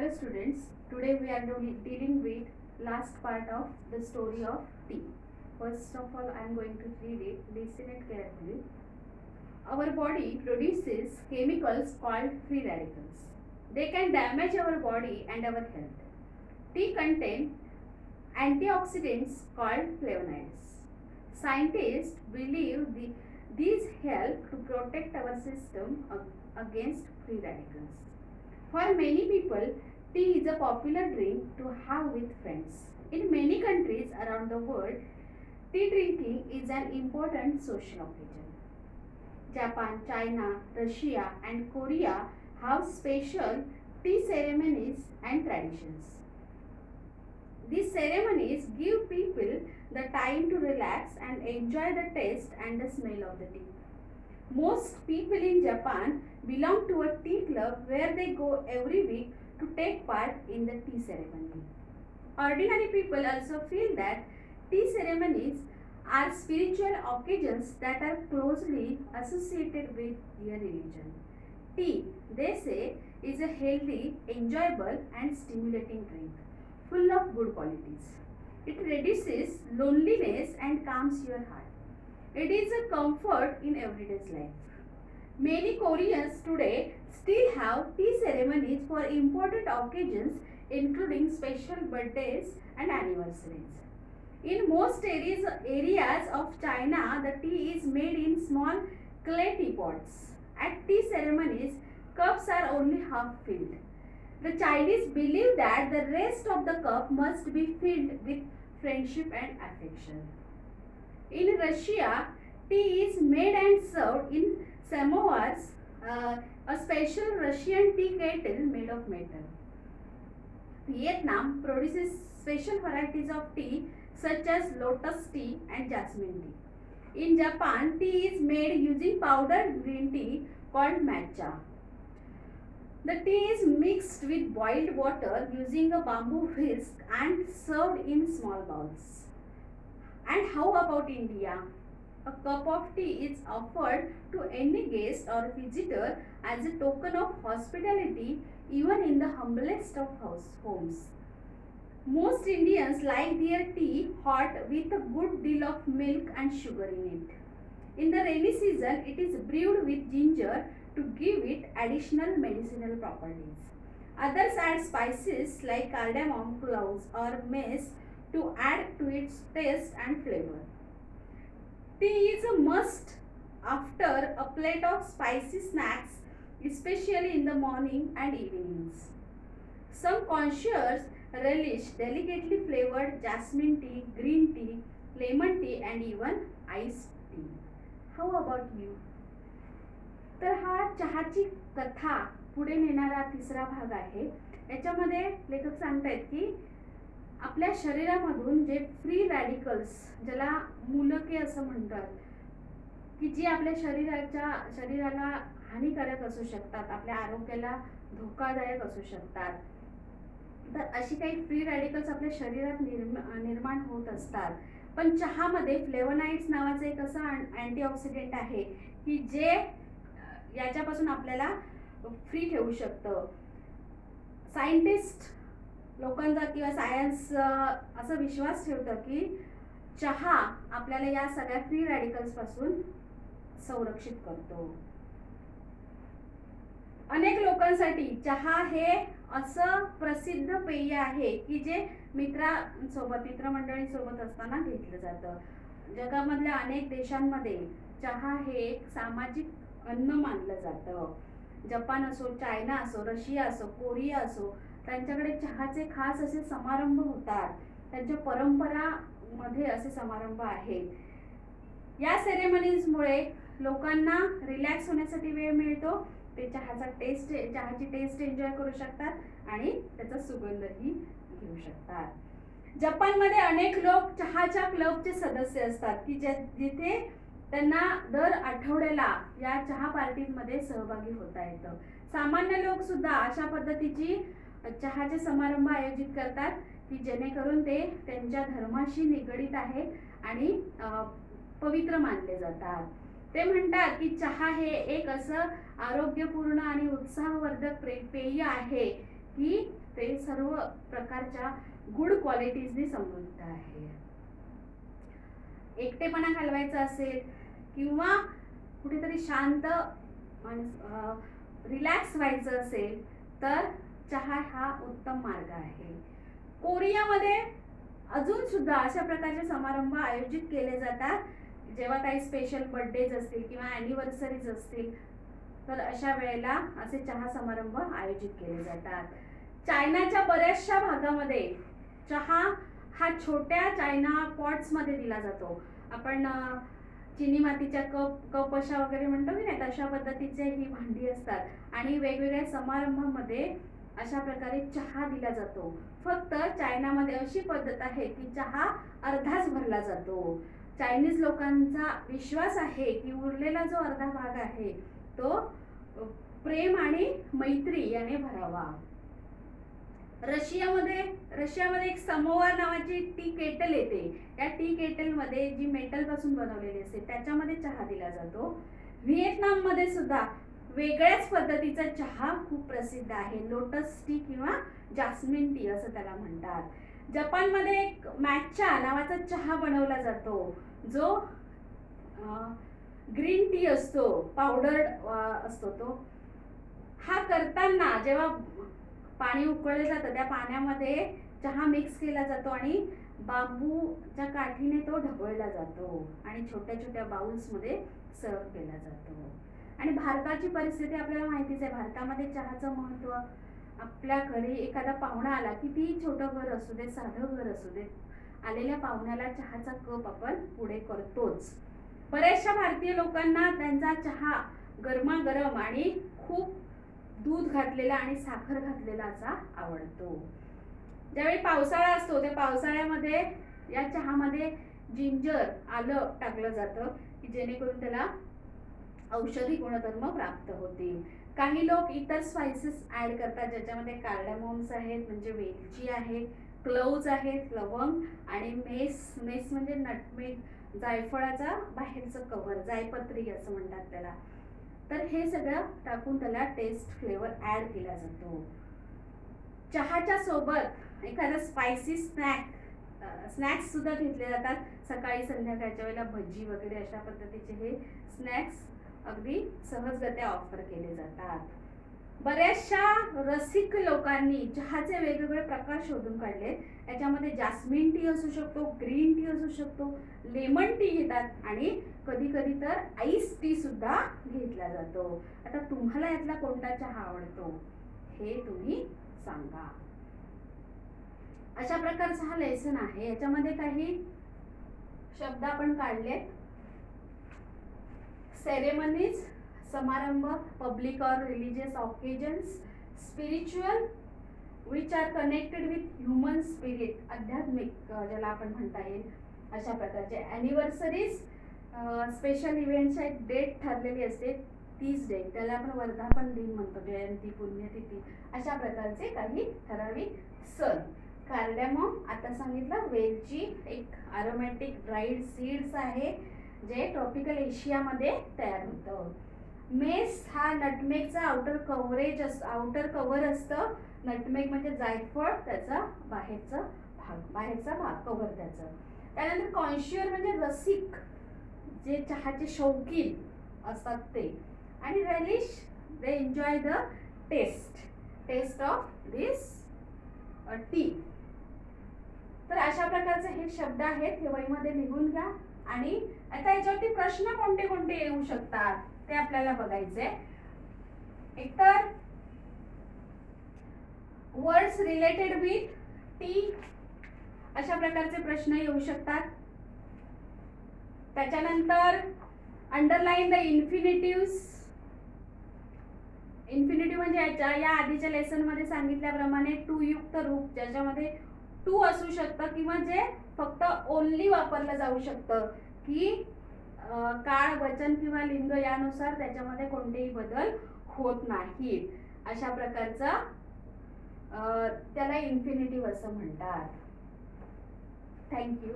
Hello students, today we are dealing with last part of the story of tea. First of all, I am going to read it. Listen it carefully. Our body produces chemicals called free radicals. They can damage our body and our health. Tea contains antioxidants called flavonoids. Scientists believe these help to protect our system against free radicals. For many people, tea is a popular drink to have with friends. In many countries around the world, tea drinking is an important social occasion. Japan, China, Russia, and Korea have special tea ceremonies and traditions. These ceremonies give people the time to relax and enjoy the taste and the smell of the tea. Most people in Japan belong to a tea club where they go every week to take part in the tea ceremony. Ordinary people also feel that tea ceremonies are spiritual occasions that are closely associated with their religion. Tea, they say, is a healthy, enjoyable, and stimulating drink, full of good qualities. It reduces loneliness and calms your heart. It is a comfort in everyday's life. Many Koreans today still have tea ceremonies for important occasions, including special birthdays and anniversaries. In most areas of China, the tea is made in small clay teapots. At tea ceremonies, cups are only half filled. The Chinese believe that the rest of the cup must be filled with friendship and affection. In Russia, tea is made and served in samovars, a special Russian tea kettle made of metal. Vietnam produces special varieties of tea such as lotus tea and jasmine tea. In Japan, tea is made using powdered green tea called matcha. The tea is mixed with boiled water using a bamboo whisk and served in small bowls. And how about India? A cup of tea is offered to any guest or visitor as a token of hospitality, even in the humblest of homes. Most Indians like their tea hot with a good deal of milk and sugar in it. In the rainy season, it is brewed with ginger to give it additional medicinal properties. Others add spices like cardamom, cloves, or mace to add to its taste and flavor. Tea is a must after a plate of spicy snacks, especially in the morning and evenings. Some connoisseurs relish delicately flavored jasmine tea, green tea, lemon tea, and even iced tea. How about you? तर हा चहाची कथा पुढे नेणारा तिसरा भाग आहे. याच्यामध्ये लेखक सांगतायत की आपल्या शरीरामधून जे फ्री रॅडिकल्स, ज्याला मूलके असं म्हणतात, की जी आपल्या शरीराला हानिकारक असू शकतात, आपल्या आरोग्याला धोकादायक असू शकतात, तर अशी काही फ्री रॅडिकल्स आपल्या शरीरात निर्माण होत असतात. पण चहामध्ये फ्लेवोनाइड्स नावाचं एक असं अँटीऑक्सिडेंट आहे की जे याच्यापासून आपल्याला फ्री ठेवू शकतं. सायंटिस्ट लोकांचा किंवा सायन्स असा विश्वास ठेवतं की चहा आपल्याला या सगळ्या फ्री रॅडिकल्स पासून संरक्षित करतो. अनेक लोकांसाठी चहा हे असं प्रसिद्ध पेय आहे की जे मित्रमंडळींसोबत असताना घेतलं जातं. जगामधल्या अनेक देशांमध्ये चहा हे एक सामाजिक अन्न मानलं जातं. जपान असो, चायना असो, रशिया असो, कोरिया असो, त्यांच्याकडे चहाचे खास असे समारंभ होतात. त्यांच्या परंपरामध्ये असे समारंभ आहेत. या सेरेमनीजमुळे लोकांना रिलॅक्स होण्यासाठी वेळ मिळतो. ते चहाची टेस्ट एन्जॉय करू शकतात आणि त्याचा सुगंधही घेऊ शकतात. जपानमध्ये अनेक लोक चहाच्या क्लबचे सदस्य असतात की जिथे त्यांना दर आठवड्याला या चहा पार्टीमध्ये सहभागी होता येतं. सामान्य लोक सुद्धा अशा पद्धतीची चहाचे समारंभ आयोजित करतात की जेणेकरून ते त्यांच्या धर्माशी निगडीत आहेत आणि पवित्र मानले जातात. ते म्हणतात की चहा हे एक असं आरोग्यपूर्ण आणि उत्साहवर्धक पेय आहे की ते सर्व प्रकारच्या गुड क्वालिटीजनी समृद्ध आहे. एकटेपणा घालवायचा असेल किंवा कुठेतरी शांत रिलॅक्स व्हायचं असेल तर चहा हा उत्तम मार्ग आहे. कोरियामध्ये अजून सुद्धा अशा प्रकारचे समारंभ आयोजित केले जातात. जेव्हा काही स्पेशल बर्थडेज असतील किंवा ॲनिव्हर्सरीज असतील तर अशा वेळेला असे चहा समारंभ आयोजित केले जातात. चायनाच्या बऱ्याचशा भागामध्ये चहा हा छोट्या चायना पॉट्समध्ये दिला जातो. आपण चिनी मातीच्या कप अशा वगैरे म्हणतो की नाही, तशा पद्धतीचे ही भांडी असतात आणि वेगवेगळ्या समारंभामध्ये अशा प्रकारे चहा दिला जातो. फक्त चायनामध्ये अशी पद्धत आहे की चहा अर्धाच भरला जातो. चायनीज लोकांचा विश्वास आहे की उरलेला जो अर्धा भाग आहे तो प्रेम आणि मैत्री याने भरावा. रशियामध्ये एक समोवार नावाची टी केटल येते. या टी केटलमध्ये जी मेटल पासून बनवलेली असते त्याच्यामध्ये चहा दिला जातो. व्हिएतनाममध्ये सुद्धा वेगळ्याच पद्धतीचा चहा खूप प्रसिद्ध आहे. लोटस टी किंवा जास्मिन टी असं त्याला म्हणतात. जपानमध्ये एक मॅचा नावाचा चहा बनवला जातो जो ग्रीन टी असतो, पावडर असतो तो. हा करताना जेव्हा पाणी उकळलं जातं त्या पाण्यामध्ये चहा मिक्स केला जातो आणि बांबूच्या काठीने तो ढवळला जातो आणि छोट्या छोट्या बाउल्समध्ये सर्व केला जातो. आणि भारताची परिस्थिती आपल्याला माहितीच आहे. भारतामध्ये चहाचं महत्त्व. आपल्या घरी एखादा पाहुणा आला, कितीही छोटं घर असू दे, साधं घर असू दे, आलेल्या पाहुण्याला चहाचा कप आपण पुढे करतोच. बऱ्याचशा भारतीय लोकांना त्यांचा चहा गरमागरम आणि खूप दूध घातलेला आणि साखर घातलेला असा आवडतो. ज्यावेळी पावसाळा असतो त्या पावसाळ्यामध्ये या चहामध्ये जिंजर, आलं टाकलं जातं की जेणेकरून त्याला औषधी गुणधर्म प्राप्त होतील. काही लोक इतर स्पाइसेस ऍड करतात ज्याच्यामध्ये कार्डामोम्स आहेत म्हणजे वेलची आहे, क्लोव्ज आहेत, लवंग आणि मेस म्हणजे नटमेग, जायफळाचा बाहेरचं कव्हर, जायपत्री असं म्हणतात त्याला. तर हे सगळं टाकून त्याला टेस्ट फ्लेवर ऍड केला जातो. चहाच्या सोबत एखादा स्पायसी स्नॅक्स सुद्धा घेतले जातात. सकाळी संध्याकाळच्या वेळेला भजी वगैरे अशा पद्धतीचे हे स्नॅक्स अगदी सहजगत्या ऑफर केले जातात. बऱ्याचशा रसिक लोकांनी चहाचे वेगवेगळे प्रकार शोधून काढले. याच्यामध्ये जास्मिन टी असू शकतो, ग्रीन टी असू शकतो, लेमन टी घेतात आणि कधी कधी तर आईस टी सुद्धा घेतला जातो. आता तुम्हाला यातला कोणता चहा आवडतो हे तुम्ही सांगा. अशा प्रकारचा हा लेसन आहे. याच्यामध्ये काही शब्द आपण काढलेत. सेरेमनीज, समारंभ, पब्लिक और religious occasions, spiritual which are connected with human spirit, आध्यात्मिक ज्याला आपण म्हणता येईल अशा प्रकारचे. ॲनिव्हर्सरीज, स्पेशल इव्हेंटच्या एक डेट ठरलेली असते, तीच डेट, त्याला आपण वर्धापन दिन म्हणतो, जयंती, पुण्यतिथी, अशा प्रकारचे काही ठराविक सण. कार्डेमम आता सांगितलं. वेलची एक अरोमॅटिक ड्राईड सीड्स आहे जे ट्रॉपिकल एशियामध्ये तयार होतं. मेस हा नटमेगचा आउटर कव्हर असतं. नटमेग म्हणजे जायफळ, त्याचा बाहेरचा भाग कव्हर त्याचं. त्यानंतर कॉन्शियर म्हणजे रसिक, जे चहाचे शौकीन असतात ते. आणि relish, they enjoy the taste of this tea. तर अशा प्रकारचे हे शब्द आहेत, हे वहीमध्ये लिहून घ्या. आणि आता याच्यावरती प्रश्न कोणते कोणते येऊ शकतात ते आपल्याला बघायचे. एकतर वर्ड्स रिलेटेड विथ टी, अशा प्रकारचे प्रश्न येऊ शकतात. त्याच्यानंतर अंडरलाईन द इन्फिनिटिव्स. इन्फिनिटिव्ह म्हणजे या आधीच्या लेसन मध्ये सांगितल्याप्रमाणे टू युक्त रूप, ज्याच्यामध्ये टू असू शकतं किंवा जे फक्त ओनली वापरलं जाऊ शकतं की काळ, वचन किंवा लिंग यानुसार त्याच्यामध्ये कोणतेही बदल होत नाहीत. अशा प्रकारचा त्याला इन्फिनिटिव्ह असं म्हणतात. थँक्यू.